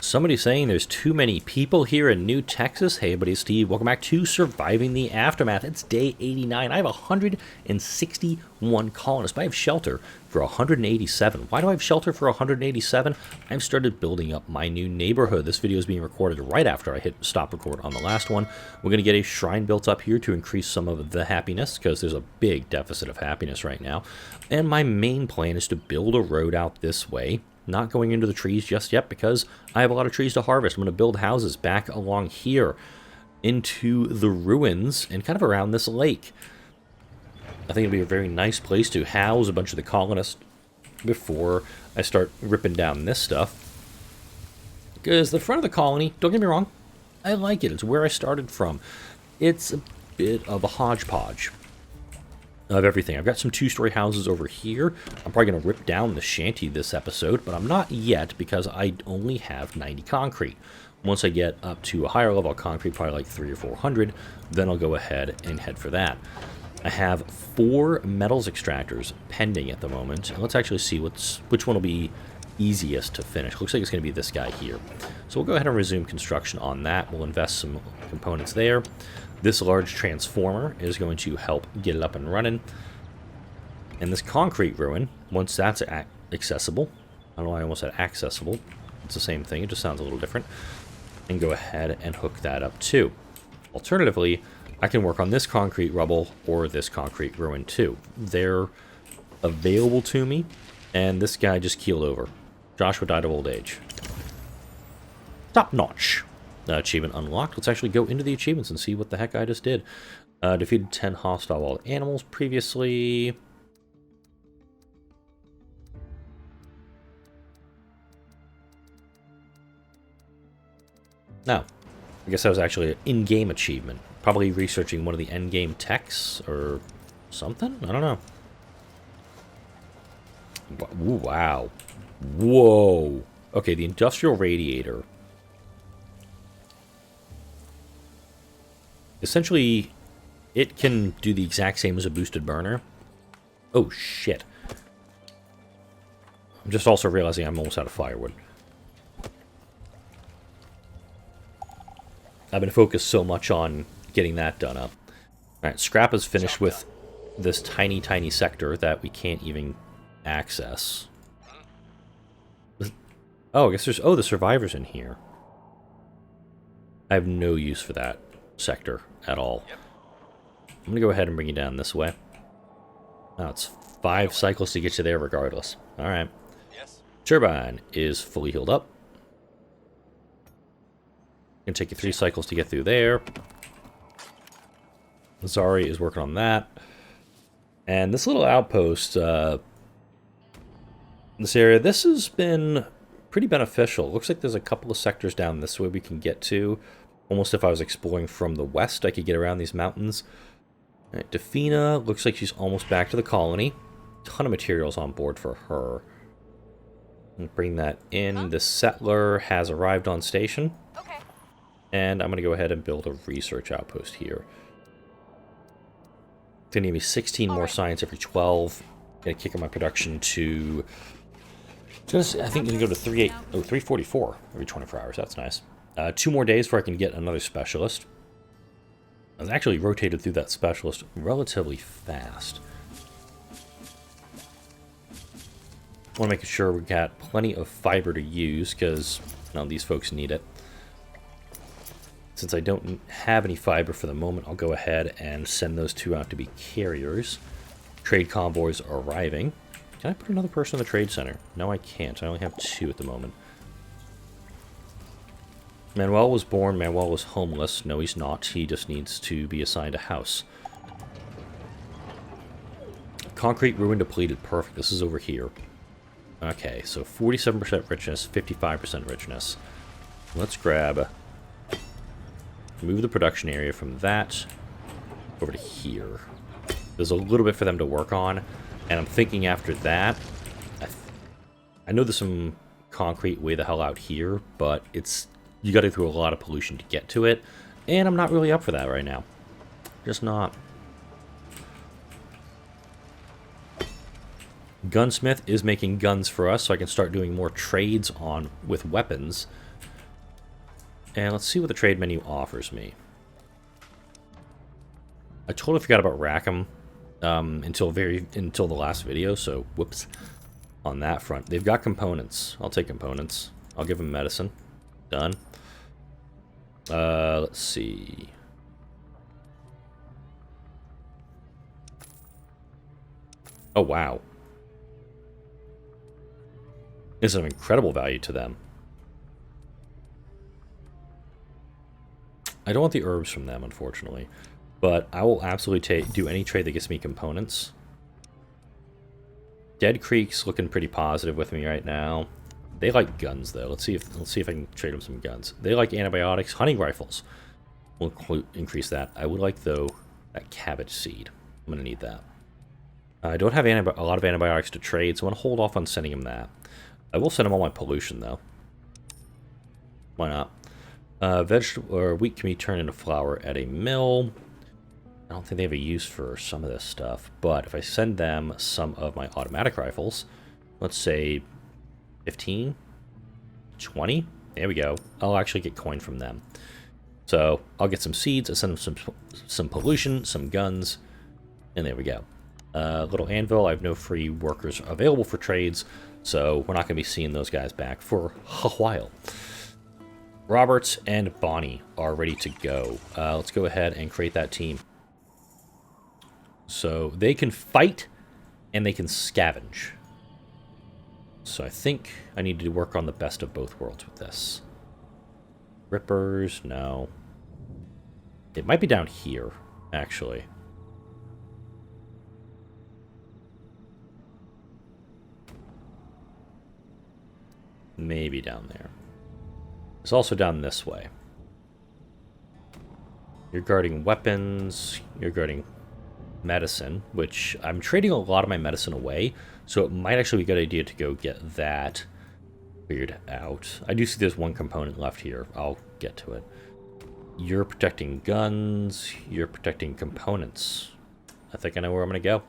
Somebody's saying there's too many people here in New Texas. Hey, buddy, Steve. Welcome back to Surviving the Aftermath. It's day 89. I have 161 colonists, but I have shelter for 187. Why do I have shelter for 187? I've started building up my new neighborhood. This video is being recorded right after I hit stop record on the last one. We're going to get a shrine built up here to increase some of the happiness, because there's a big deficit of happiness right now. And my main plan is to build a road out this way. Not going into the trees just yet because I have a lot of trees to harvest. I'm going to build houses back along here into the ruins and kind of around this lake. I think it'll be a very nice place to house a bunch of the colonists before I start ripping down this stuff. Because the front of the colony, don't get me wrong, I like it. It's where I started from. It's a bit of a hodgepodge of everything. I've got some two-story houses over here. I'm probably going to rip down the shanty this episode, but I'm not yet because I only have 90 concrete. Once I get up to a higher level of concrete, probably like 300 or 400, then I'll go ahead and head for that. I have 4 metals extractors pending at the moment. And let's actually see which one will be easiest to finish. Looks like it's going to be this guy here. So we'll go ahead and resume construction on that. We'll invest some components there. This large transformer is going to help get it up and running. And this concrete ruin, once that's accessible, I don't know why I almost said accessible. It's the same thing, it just sounds a little different. And go ahead and hook that up too. Alternatively, I can work on this concrete rubble or this concrete ruin too. They're available to me, and this guy just keeled over. Joshua died of old age. Top notch. Achievement unlocked. Let's actually go into the achievements and see what the heck I just did. Defeated 10 hostile wild animals previously. Now, I guess that was actually an in-game achievement. Probably researching one of the end-game techs or something? I don't know. Ooh, wow. Whoa. Okay, the industrial radiator. Essentially, it can do the exact same as a boosted burner. Oh, shit. I'm just also realizing I'm almost out of firewood. I've been focused so much on getting that done up. Alright, scrap is finished with this tiny, tiny sector that we can't even access. Oh, I guess there's... Oh, the survivors in here. I have no use for that sector at all. Yep. I'm going to go ahead and bring you down this way. Now it's 5 cycles to get you there regardless. Alright. Yes. Turbine is fully healed up. Going to take you 3 cycles to get through there. Zari is working on that. And this little outpost, this area, this has been pretty beneficial. Looks like there's a couple of sectors down this way we can get to. Almost if I was exploring from the west, I could get around these mountains. All right, Defina looks like she's almost back to the colony. Ton of materials on board for her. And bring that in. Huh? The settler has arrived on station. Okay. And I'm going to go ahead and build a research outpost here. It's going to give me 16 more science every 12. Going to kick up my production to... I think we can go to 344 every 24 hours. That's nice. 2 more days before I can get another specialist. I was actually rotated through that specialist relatively fast. I want to make sure we've got plenty of fiber to use, because these folks need it. Since I don't have any fiber for the moment, I'll go ahead and send those 2 out to be carriers. Trade convoys are arriving. Can I put another person in the trade center? No, I can't. I only have 2 at the moment. Manuel was born. Manuel was homeless. No, he's not. He just needs to be assigned a house. Concrete ruin depleted. Perfect. This is over here. Okay, so 47% richness, 55% richness. Let's grab... Move the production area from that over to here. There's a little bit for them to work on. And I'm thinking after that... I know there's some concrete way the hell out here, but it's... You got to go through a lot of pollution to get to it, and I'm not really up for that right now. Just not. Gunsmith is making guns for us, so I can start doing more trades on with weapons. And let's see what the trade menu offers me. I totally forgot about Rackham until the last video, so whoops. On that front, they've got components. I'll take components. I'll give them medicine. Done. Let's see. Oh wow. This is an incredible value to them. I don't want the herbs from them, unfortunately. But I will absolutely do any trade that gets me components. Dead Creek's looking pretty positive with me right now. They like guns, though. Let's see if I can trade them some guns. They like antibiotics, hunting rifles. We'll increase that. I would like, though, that cabbage seed. I'm going to need that. I don't have a lot of antibiotics to trade, so I'm going to hold off on sending them that. I will send them all my pollution, though. Why not? Vegetable or wheat can be turned into flour at a mill. I don't think they have a use for some of this stuff, but if I send them some of my automatic rifles, let's say 15, 20, there we go. I'll actually get coin from them. So I'll get some seeds, I'll send them some pollution, some guns, and there we go. Little anvil, I have no free workers available for trades, so we're not going to be seeing those guys back for a while. Roberts and Bonnie are ready to go. Let's go ahead and create that team. So they can fight and they can scavenge. So I think I need to work on the best of both worlds with this. Rippers, no. It might be down here, actually. Maybe down there. It's also down this way. You're guarding weapons, you're guarding medicine, which I'm trading a lot of my medicine away, so it might actually be a good idea to go get that cleared out. I do see there's one component left here. I'll get to it. You're protecting guns, you're protecting components. I think I know where I'm going to go.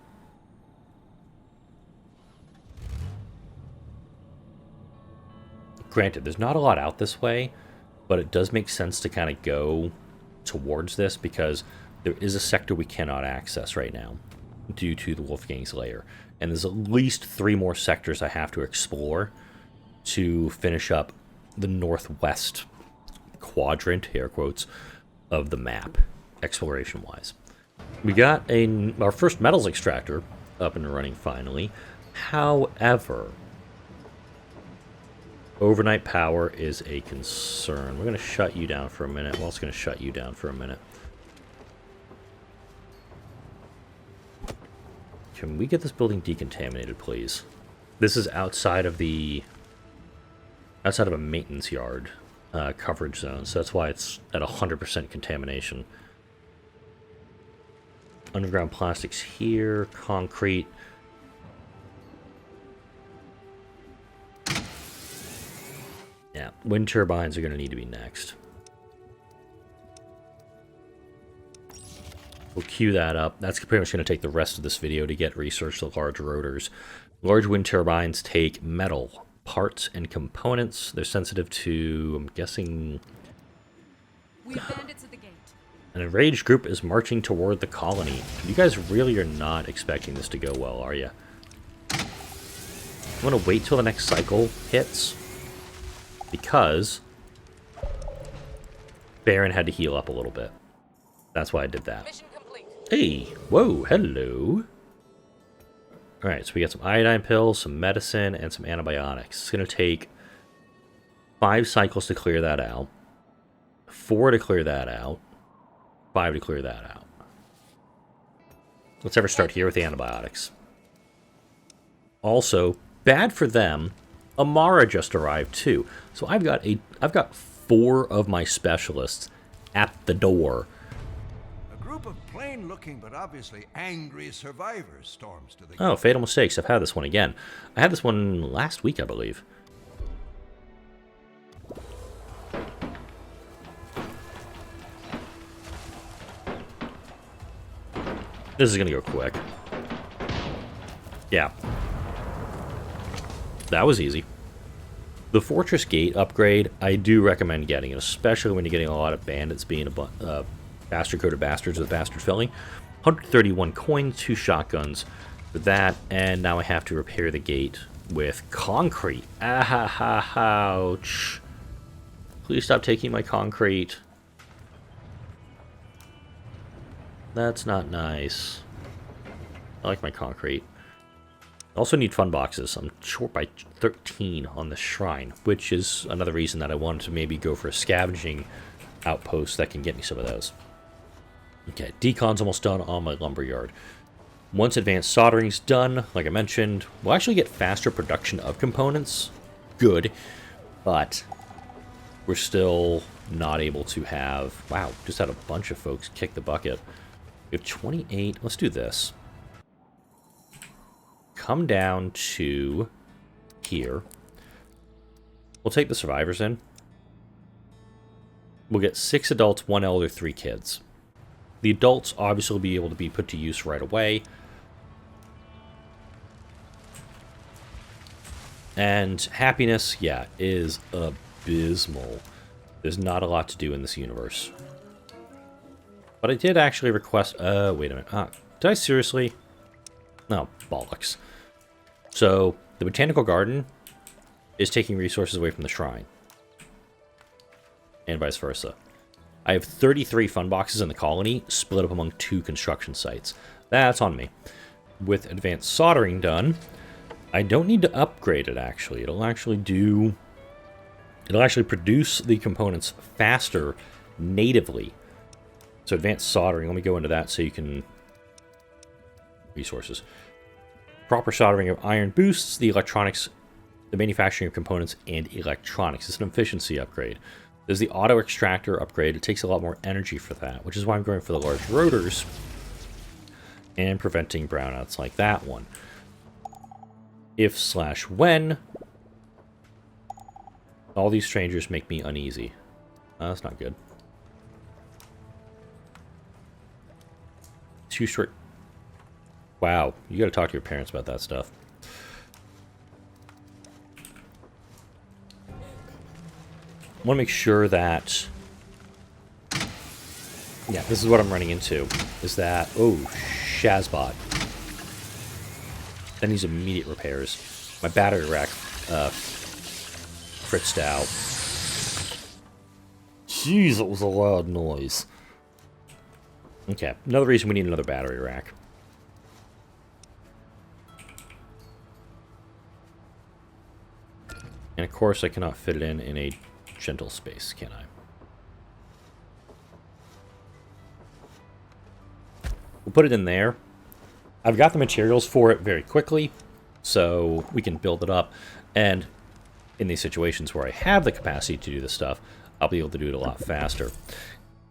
Granted, there's not a lot out this way, but it does make sense to kind of go towards this because there is a sector we cannot access right now due to the Wolfgang's lair. And there's at least 3 more sectors I have to explore to finish up the northwest quadrant, air quotes, of the map, exploration-wise. We got our first metals extractor up and running finally. However, overnight power is a concern. We're going to shut you down for a minute. Well, it's going to shut you down for a minute. Can we get this building decontaminated, please? This is outside of a maintenance yard coverage zone, so that's why it's at 100% contamination. Underground plastics here, concrete. Yeah, wind turbines are going to need to be next. We'll queue that up. That's pretty much going to take the rest of this video to get research the large rotors. Large wind turbines take metal, parts, and components. They're sensitive to, I'm guessing... We bandits at the gate. An enraged group is marching toward the colony. You guys really are not expecting this to go well, are you? I'm going to wait till the next cycle hits, because Baron had to heal up a little bit. That's why I did that. Mission complete. Hey, whoa, hello. Alright, so we got some iodine pills, some medicine, and some antibiotics. It's going to take 5 cycles to clear that out, 4 to clear that out, 5 to clear that out. Let's ever start here with the antibiotics. Also, bad for them, Amara just arrived too. So I've got 4 of my specialists at the door. A group of plain-looking but obviously angry survivors storms to the gate. Oh, fatal mistakes. I've had this one again. I had this one last week, I believe. This is gonna go quick. Yeah. That was easy. The Fortress Gate upgrade, I do recommend getting it, especially when you're getting a lot of bandits being bastard-coded bastards with bastard filling. 131 coins, 2 shotguns for that, and now I have to repair the gate with concrete. Ouch. Please stop taking my concrete. That's not nice. I like my concrete. I also need fun boxes. I'm short by 13 on the shrine, which is another reason that I wanted to maybe go for a scavenging outpost that can get me some of those. Okay, decon's almost done on my lumberyard. Once advanced soldering's done, like I mentioned, we'll actually get faster production of components. Good, but we're still not able to have... Wow, just had a bunch of folks kick the bucket. We have 28. Let's do this. Come down to here. We'll take the survivors in. We'll get 6 adults, 1 elder, 3 kids. The adults obviously will be able to be put to use right away. And happiness, yeah, is abysmal. There's not a lot to do in this universe. But I did actually request... wait a minute. Did I seriously? No, bollocks. So, the Botanical Garden is taking resources away from the shrine. And vice versa. I have 33 fun boxes in the colony, split up among 2 construction sites. That's on me. With advanced soldering done, I don't need to upgrade it, actually. It'll actually produce the components faster natively. So advanced soldering, let me go into that so you can... Resources. Proper soldering of iron boosts the electronics, the manufacturing of components and electronics. It's an efficiency upgrade. There's the auto extractor upgrade. It takes a lot more energy for that, which is why I'm going for the large rotors and preventing brownouts like that one. If/when all these strangers make me uneasy. That's not good. 2 short... Wow, you gotta talk to your parents about that stuff. I want to make sure that... Yeah, this is what I'm running into. Is that... Oh, Shazbot. That needs immediate repairs. My battery rack fritzed out. Jeez, it was a loud noise. Okay, another reason we need another battery rack. And of course I cannot fit it in a gentle space, can I? We'll put it in there. I've got the materials for it very quickly, so we can build it up. And in these situations where I have the capacity to do this stuff, I'll be able to do it a lot faster.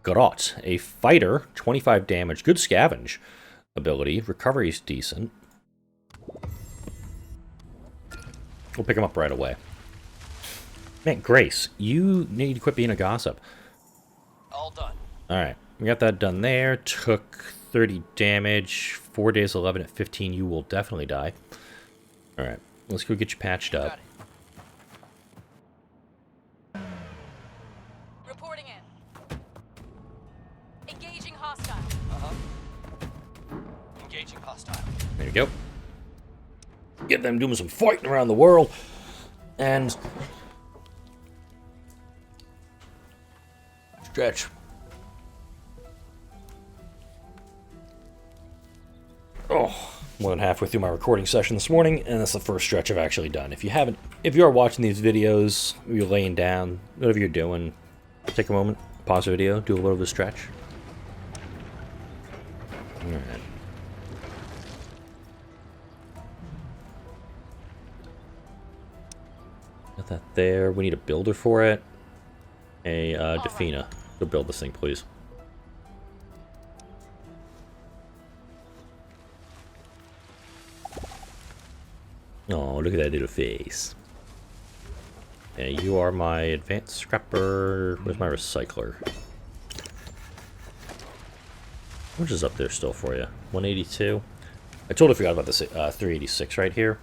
Garot, a fighter, 25 damage, good scavenge ability. Recovery is decent. We'll pick him up right away. Man, Grace, you need to quit being a gossip. All done. Alright, we got that done there. Took 30 damage. 4 days, 11 at 15. You will definitely die. Alright, let's go get you patched up. Reporting in. Engaging hostile. Engaging hostile. There you go. Get them doing some fighting around the world. And... stretch. Oh, more than halfway through my recording session this morning, and that's the first stretch I've actually done. If you are watching these videos, you're laying down, whatever you're doing, take a moment, pause the video, do a little bit of stretch. Alright. Got that there. We need a builder for it. A Defina. Go build this thing, please. Oh, look at that little face. Okay, you are my advanced scrapper. Where's my recycler? How much is up there still for you? 182? I totally forgot about this 386 right here.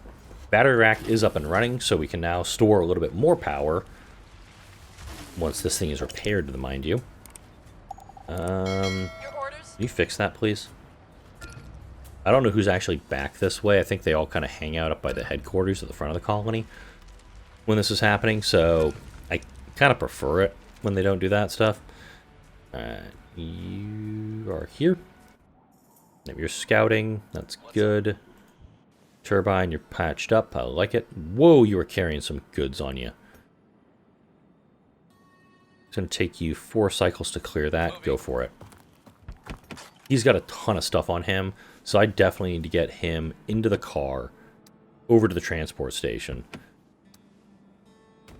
Battery rack is up and running, so we can now store a little bit more power once this thing is repaired, mind you. Your orders? Can you fix that, please? I don't know who's actually back this way. I think they all kind of hang out up by the headquarters at the front of the colony when this is happening, so I kind of prefer it when they don't do that stuff. You are here. Maybe you're scouting. That's good. Turbine, you're patched up. I like it. Whoa, you were carrying some goods on you. It's going to take you 4 cycles to clear that. Go for it. He's got a ton of stuff on him, so I definitely need to get him into the car, over to the transport station.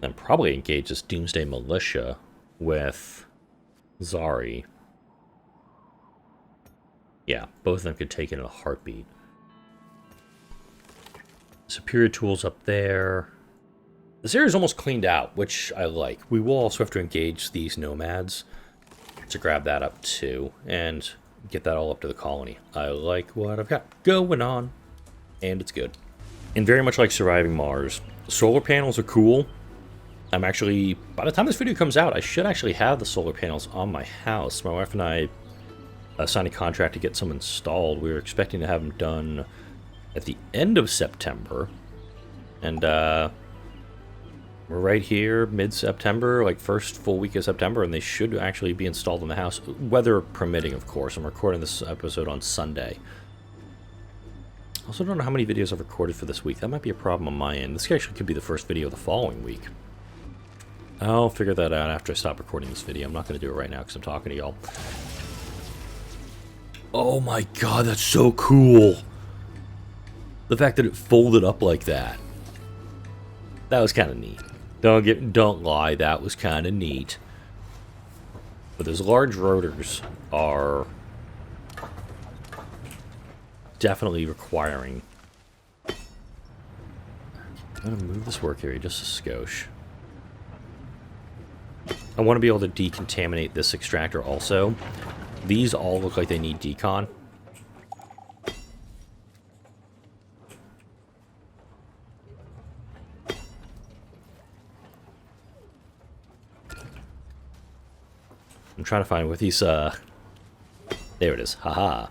And probably engage this Doomsday Militia with Zari. Yeah, both of them could take it in a heartbeat. Superior tools up there. This area is almost cleaned out, which I like. We will also have to engage these nomads to grab that up too, and get that all up to the colony. I like what I've got going on, and it's good. And very much like surviving Mars, solar panels are cool. I'm actually, by the time this video comes out, I should actually have the solar panels on my house. My wife and I signed a contract to get some installed. We were expecting to have them done at the end of September, and we're right here mid-September, like first full week of September, and they should actually be installed in the house, weather permitting, of course. I'm recording this episode on Sunday. I also don't know how many videos I've recorded for this week. That might be a problem on my end. This actually could be the first video of the following week. I'll figure that out after I stop recording this video. I'm not going to do it right now because I'm talking to y'all. Oh my god, that's so cool! The fact that it folded up like that. That was kind of neat. Don't lie, that was kind of neat. But those large rotors are definitely requiring... I'm going to move this work area just a skosh. I want to be able to decontaminate this extractor also. These all look like they need decon. I'm trying to find with these, there it is, haha.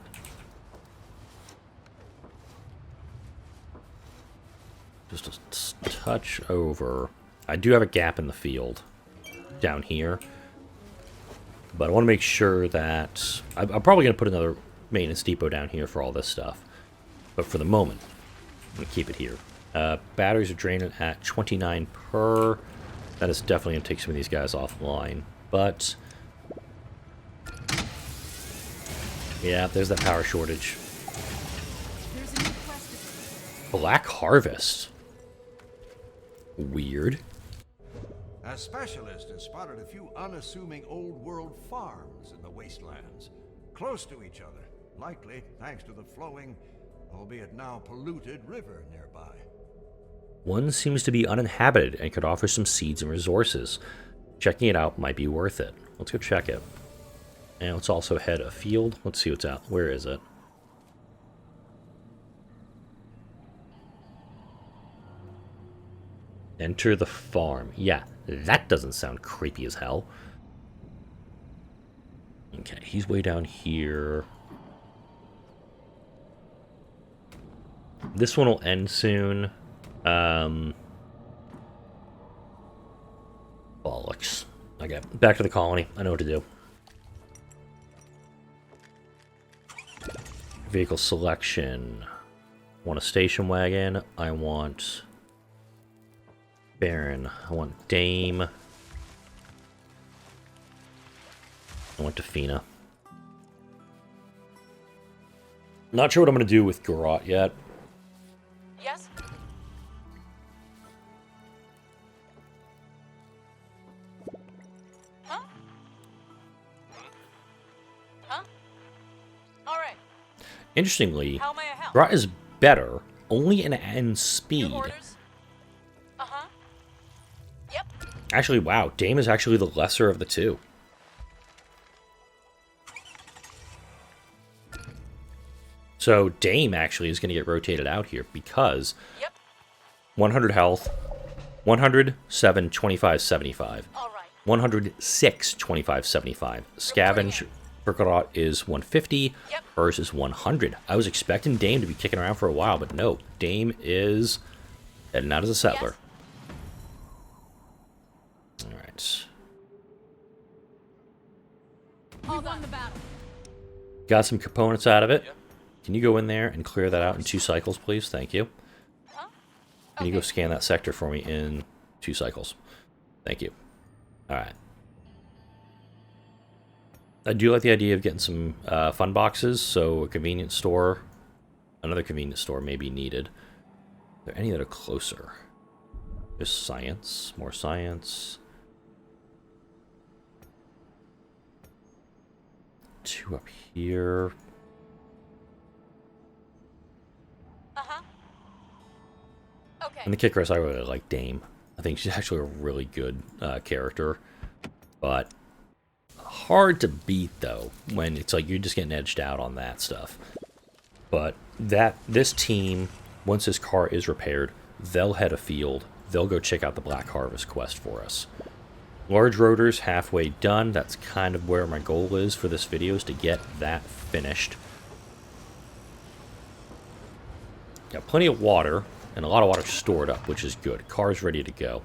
Just a touch over. I do have a gap in the field down here, but I want to make sure that, I'm probably going to put another maintenance depot down here for all this stuff, but for the moment, I'm going to keep it here. Batteries are draining at 29 per. That is definitely going to take some of these guys offline, but... yeah, there's that power shortage. Black Harvest. Weird. A specialist has spotted a few unassuming old-world farms in the wastelands, close to each other, likely thanks to the flowing, albeit now polluted, river nearby. One seems to be uninhabited and could offer some seeds and resources. Checking it out might be worth it. Let's go check it. And let's also head afield. Let's see what's out. Where is it? Enter the farm. Yeah, that doesn't sound creepy as hell. Okay, he's way down here. This one will end soon. Bollocks. Okay, back to the colony. I know what to do. Vehicle selection. Want a station wagon. I want Baron. I want Dame. I want Defina. Not sure what I'm going to do with Garot yet. Yes? Huh? Huh? All right. Interestingly, How may I help? Garot is better, only in speed. Your orders? Uh-huh. Yep. Actually, wow, Dame is actually the lesser of the two. So Dame actually is going to get rotated out here because Yep. 100 health. 100, 7, 25, 75. All right. 106, 25, 75. Scavenge per Garot is 150. Yep. Hers is 100. I was expecting Dame to be kicking around for a while, but no. Dame is heading out as a settler. Yes. Alright. Hold on the battle. Got some components out of it. Yep. Can you go in there and clear that out in 2 cycles, please? Thank you. Huh? Can you go scan that sector for me in 2 cycles? Thank you. Alright. I do like the idea of getting some fun boxes, so a convenience store, another convenience store may be needed. Are there any that are closer? There's science, more science. 2 up here. Uh-huh. Okay. And the kicker is I really like Dame. I think she's actually a really good character. But hard to beat, though, when it's like you're just getting edged out on that stuff. But this team, once this car is repaired, they'll head afield. They'll go check out the Black Harvest quest for us. Large rotors halfway done. That's kind of where my goal is for this video, is to get that finished. Got plenty of water, and a lot of water stored up, which is good. Car's ready to go.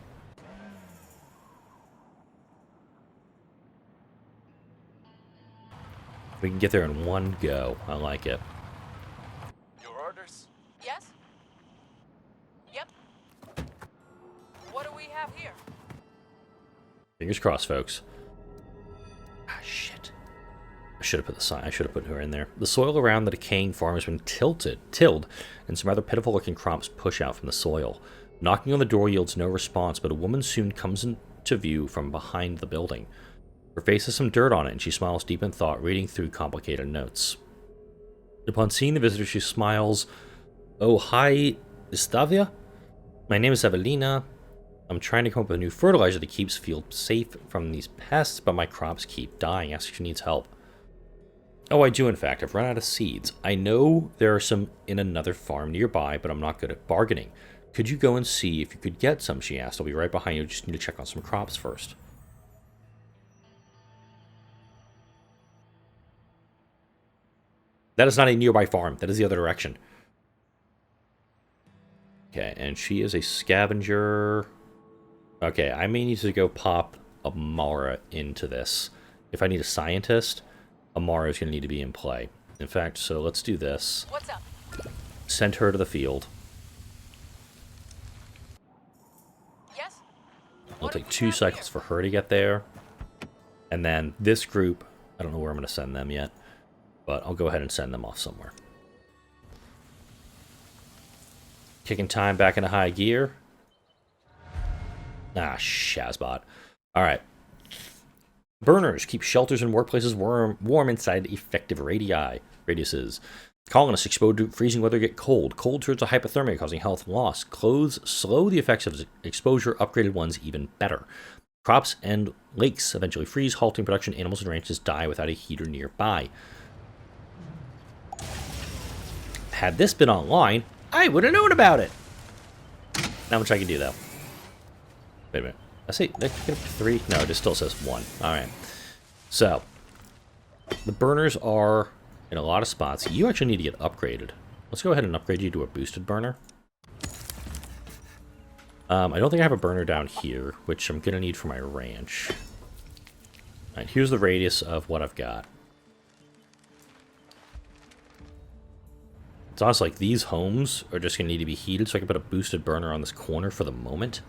We can get there in one go. I like it. Your orders? Yes? Yep. What do we have here? Fingers crossed, folks. Ah, shit. I should have put the sign. I should have put her in there. The soil around the decaying farm has been tilled, and some rather pitiful-looking crops push out from the soil. Knocking on the door yields no response, but a woman soon comes into view from behind the building. Her face has some dirt on it, and she smiles deep in thought, reading through complicated notes. Upon seeing the visitor, she smiles. "Oh, hi, Estavia? My name is Evelina. I'm trying to come up with a new fertilizer that keeps fields safe from these pests, but my crops keep dying. Ask if she needs help." "Oh, I do, in fact. I've run out of seeds. I know there are some in another farm nearby, but I'm not good at bargaining. Could you go and see if you could get some?" she asked. "I'll be right behind you. Just need to check on some crops first." That is not a nearby farm. That is the other direction. Okay, and she is a scavenger. Okay, I may need to go pop Amara into this. If I need a scientist, Amara is going to need to be in play. In fact, so let's do this. What's up? Send her to the field. Yes? It'll What do take we 2 have cycles here? for her to get there. And then this group, I don't know where I'm going to send them yet, but I'll go ahead and send them off somewhere. Kicking time back into high gear. Ah, Shazbot. Alright. Burners keep shelters and workplaces warm inside effective radiuses. Colonists exposed to freezing weather get cold. Cold turns to hypothermia, causing health loss. Clothes slow the effects of exposure. Upgraded ones even better. Crops and lakes eventually freeze, halting production. Animals and ranches die without a heater nearby. Had this been online, I would have known about it. Not much I can do, though. Wait a minute. I say, that can 3? No, it still says 1. Alright. So, the burners are in a lot of spots. You actually need to get upgraded. Let's go ahead and upgrade you to a boosted burner. I don't think I have a burner down here, which I'm going to need for my ranch. Alright, here's the radius of what I've got. It's honest, like, these homes are just going to need to be heated, so I can put a boosted burner on this corner for the moment.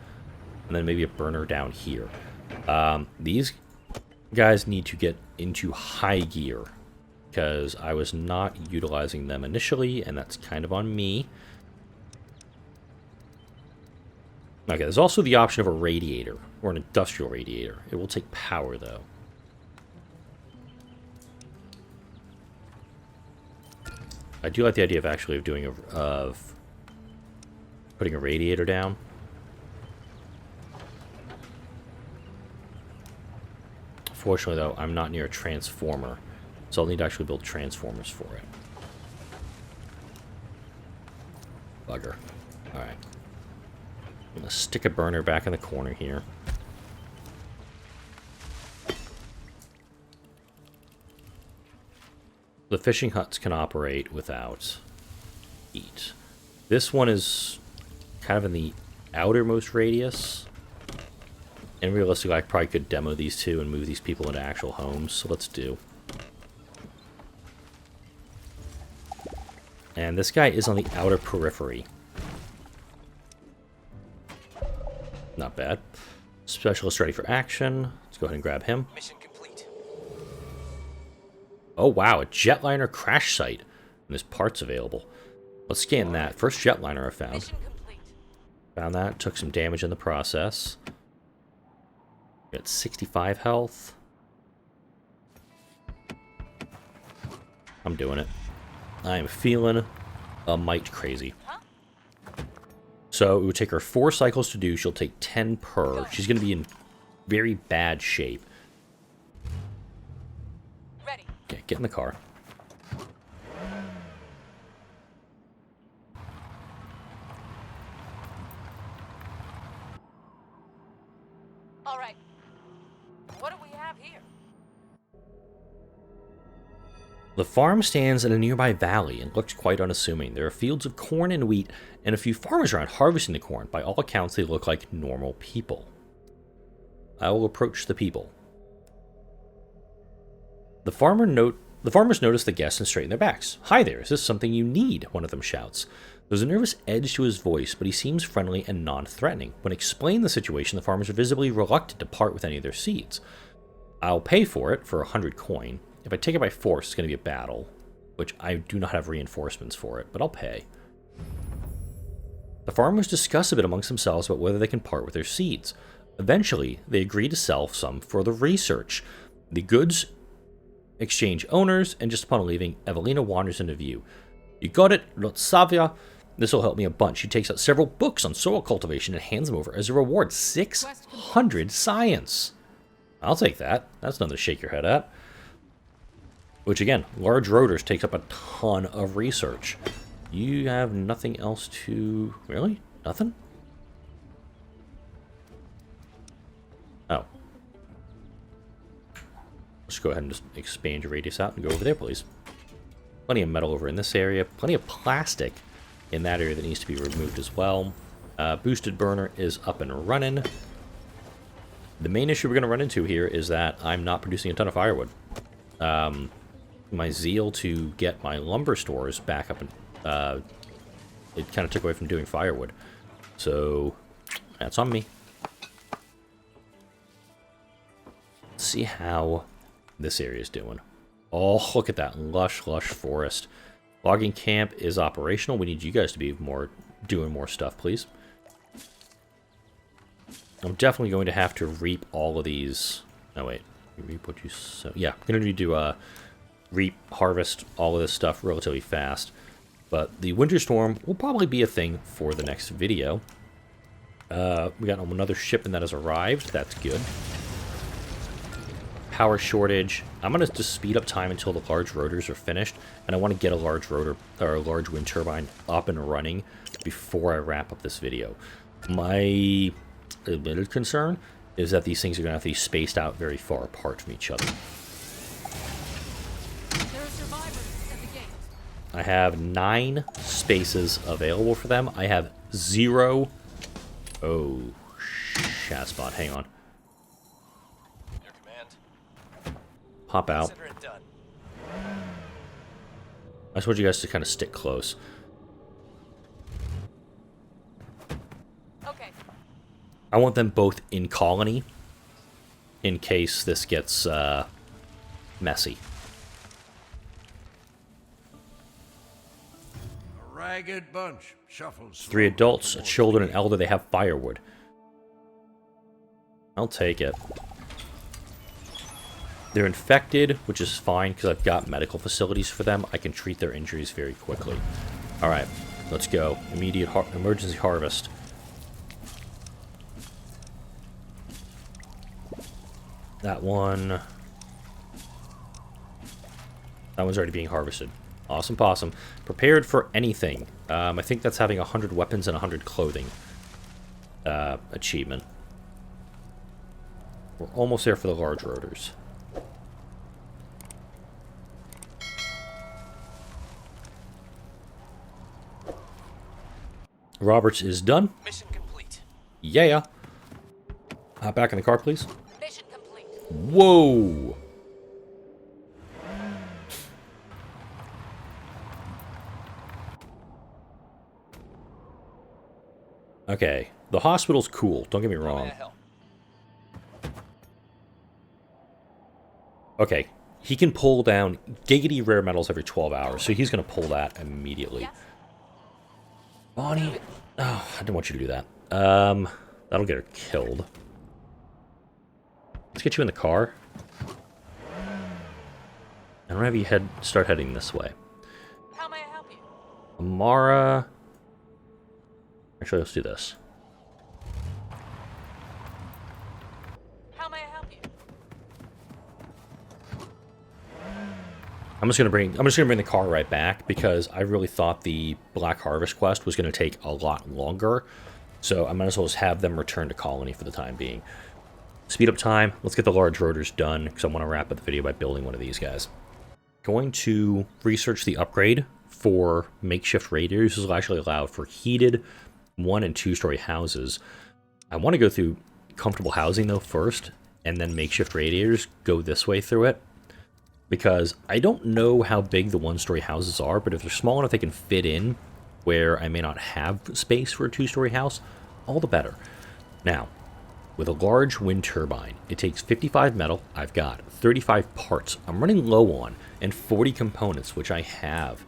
And then maybe a burner down here. These guys need to get into high gear, because I was not utilizing them initially, and that's kind of on me. Okay, there's also the option of a radiator, or an industrial radiator. It will take power, though. I do like the idea of actually doing putting a radiator down. Fortunately, though, I'm not near a transformer, so I'll need to actually build transformers for it. Bugger. Alright. I'm gonna stick a burner back in the corner here. The fishing huts can operate without heat. This one is kind of in the outermost radius. And realistically, I probably could demo these two and move these people into actual homes. So let's do. And this guy is on the outer periphery. Not bad. Specialist ready for action. Let's go ahead and grab him. Mission complete. Oh wow, a jetliner crash site. And there's parts available. Let's scan that. First jetliner I found. Mission complete. Found that. Took some damage in the process. Got 65 health. I'm doing it. I am feeling a mite crazy. Huh? So it would take her 4 cycles to do. She'll take 10 per. She's going to be in very bad shape. Ready. Okay, get in the car. All right. What do we have here? The farm stands in a nearby valley and looks quite unassuming. There are fields of corn and wheat, and a few farmers around harvesting the corn. By all accounts, they look like normal people. I will approach the people. The farmers notice the guests and straighten their backs. "Hi there, is this something you need?" one of them shouts. There's a nervous edge to his voice, but he seems friendly and non-threatening. When explained the situation, the farmers are visibly reluctant to part with any of their seeds. "I'll pay for it for 100 coin. If I take it by force, it's going to be a battle, which I do not have reinforcements for it, but I'll pay." The farmers discuss a bit amongst themselves about whether they can part with their seeds. Eventually, they agree to sell some for the research. The goods exchange owners, and just upon leaving, Evelina wanders into view. "You got it, Lotsavia. This will help me a bunch." She takes out several books on soil cultivation and hands them over as a reward. 600 science. I'll take that. That's nothing to shake your head at. Which, again, large rotors takes up a ton of research. You have nothing else to... Really? Nothing? Oh. Let's go ahead and just expand your radius out and go over there, please. Plenty of metal over in this area. Plenty of plastic in that area that needs to be removed as well. Boosted burner is up and running. The main issue we're going to run into here is that I'm not producing a ton of firewood. My zeal to get my lumber stores back up, and it kind of took away from doing firewood. So, that's on me. Let's see how this area is doing. Oh, look at that lush, lush forest. Logging camp is operational. We need you guys to be doing more stuff, please. I'm definitely going to have to reap all of these. Oh, wait. Reap what you sow. Yeah, I'm going to need to reap, harvest all of this stuff relatively fast. But the winter storm will probably be a thing for the next video. We got another shipment that has arrived. That's good. Power shortage. I'm going to just speed up time until the large rotors are finished. And I want to get a large rotor, or a large wind turbine up and running before I wrap up this video. My limited concern is that these things are going to have to be spaced out very far apart from each other. There are survivors at the gate. I have 9 spaces available for them. I have 0. Oh, Shazbot, hang on. Your command. Pop out. Consider it done. I just want you guys to kind of stick close. Okay. I want them both in colony in case this gets messy. A ragged bunch shuffles. 3 adults, a children, an elder. They have firewood. I'll take it. They're infected, which is fine because I've got medical facilities for them. I can treat their injuries very quickly. All right, let's go. Immediate emergency harvest. That one... That one's already being harvested. Awesome possum. Prepared for anything. I think that's having 100 weapons and 100 clothing. achievement. We're almost there for the large rotors. Roberts is done. Mission complete. Yeah. Hop back in the car, please. Mission complete. Whoa! Okay, the hospital's cool, don't get me How wrong. may I help? Okay, he can pull down giggity rare metals every 12 hours, so he's going to pull that immediately. Yes. Bonnie, oh, I didn't want you to do that. That'll get her killed. Let's get you in the car. And I'll have you start heading this way. How may I help you? Amara... Actually, let's do this. How may I help you? I'm just gonna bring the car right back because I really thought the Black Harvest quest was gonna take a lot longer. So I might as well just have them return to Colony for the time being. Speed up time. Let's get the large rotors done because I want to wrap up the video by building one of these guys. Going to research the upgrade for makeshift radiators. This will actually allow for heated 1- and 2-story houses. I want to go through comfortable housing though first, and then makeshift radiators go this way through it. Because I don't know how big the 1-story houses are, but if they're small enough they can fit in where I may not have space for a 2-story house, all the better. Now, with a large wind turbine, it takes 55 metal. I've got 35 parts I'm running low on, and 40 components, which I have.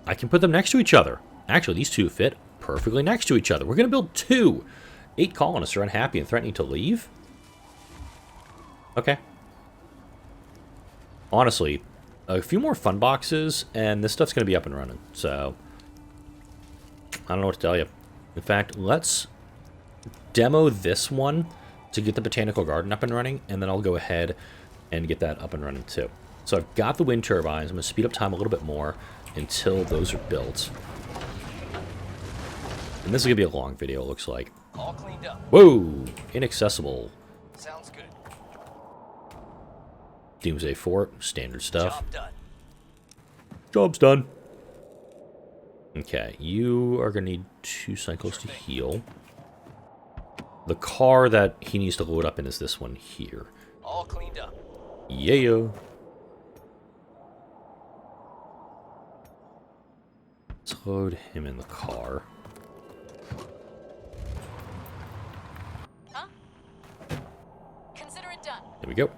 I can put them next to each other. Actually, these two fit perfectly next to each other. We're going to build 2. 8 colonists are unhappy and threatening to leave? Okay. Honestly, a few more fun boxes, and this stuff's going to be up and running. So, I don't know what to tell you. In fact, let's demo this one to get the botanical garden up and running, and then I'll go ahead and get that up and running too. So I've got the wind turbines. I'm going to speed up time a little bit more until those are built. And this is going to be a long video, it looks like. All cleaned up. Whoa! Inaccessible. Sounds good. Doomsday Fort, standard stuff. Job done. Job's done. Okay, you are going to need 2 cycles to heal. The car that he needs to load up in is this one here. All cleaned up. Yeah. Let's load him in the car. Huh? Consider it done. There we go.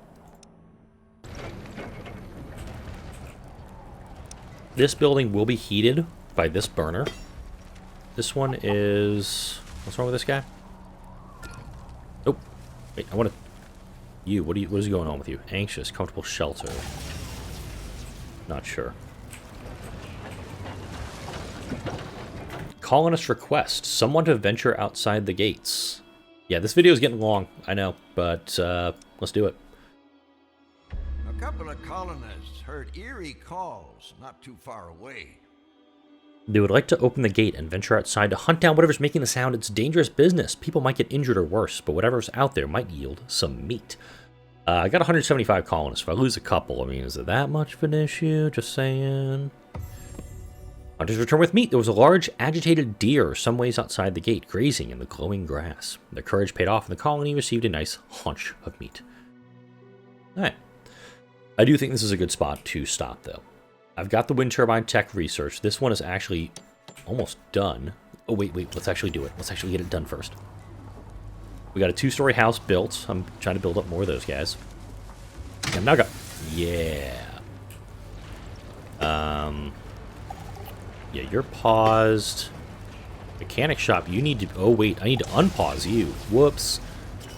This building will be heated by this burner. This one is... What's wrong with this guy? Oh, wait, I want to... You, what is going on with you? Anxious, comfortable shelter. Not sure. Colonist request. Someone to venture outside the gates. Yeah, this video is getting long, I know, but let's do it. A couple of colonists heard eerie calls not too far away. They would like to open the gate and venture outside to hunt down whatever's making the sound. It's dangerous business. People might get injured or worse, but whatever's out there might yield some meat. I got 175 colonists. If I lose a couple, I mean, is it that much of an issue? Just saying. Hunters return with meat. There was a large, agitated deer some ways outside the gate, grazing in the glowing grass. Their courage paid off, and the colony received a nice haunch of meat. Alright. I do think this is a good spot to stop, though. I've got the wind turbine tech research. This one is actually almost done. Oh, wait. Let's actually do it. Let's actually get it done first. We got a 2-story house built. I'm trying to build up more of those guys. And now got... Yeah. Yeah, you're paused. Mechanic shop, you need to... Oh, wait. I need to unpause you. Whoops.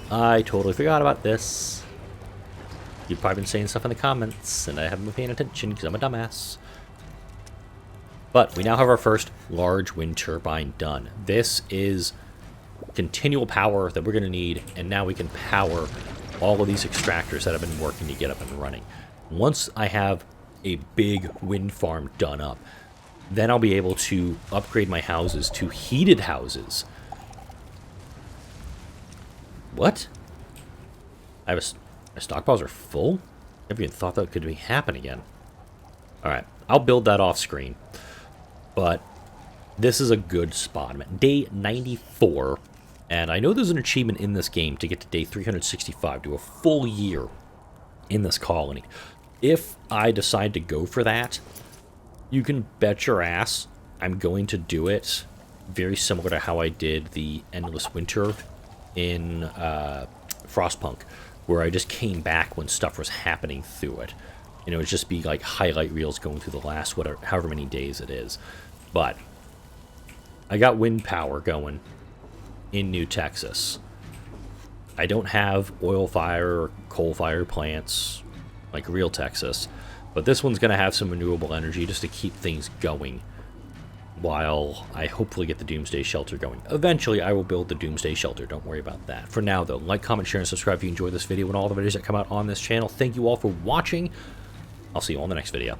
I totally forgot about this. You've probably been saying stuff in the comments, and I haven't been paying attention because I'm a dumbass. But we now have our first large wind turbine done. This is continual power that we're going to need, and now we can power all of these extractors that have been working to get up and running. Once I have a big wind farm done up, Then I'll be able to upgrade my houses to heated houses. What? I have my stockpiles are full? Never even thought that could happen again. Alright, I'll build that off screen. But this is a good spot. I'm at day 94. And I know there's an achievement in this game to get to day 365, do a full year in this colony. If I decide to go for that, you can bet your ass I'm going to do it very similar to how I did the Endless Winter in Frostpunk, where I just came back when stuff was happening through it. You know, it'd just be like highlight reels going through the last however many days it is. But I got wind power going in New Texas. I don't have oil fire or coal fire plants like real Texas, but this one's going to have some renewable energy just to keep things going while I hopefully get the Doomsday Shelter going. Eventually, I will build the Doomsday Shelter. Don't worry about that. For now, though, like, comment, share, and subscribe if you enjoyed this video and all the videos that come out on this channel. Thank you all for watching. I'll see you all in the next video.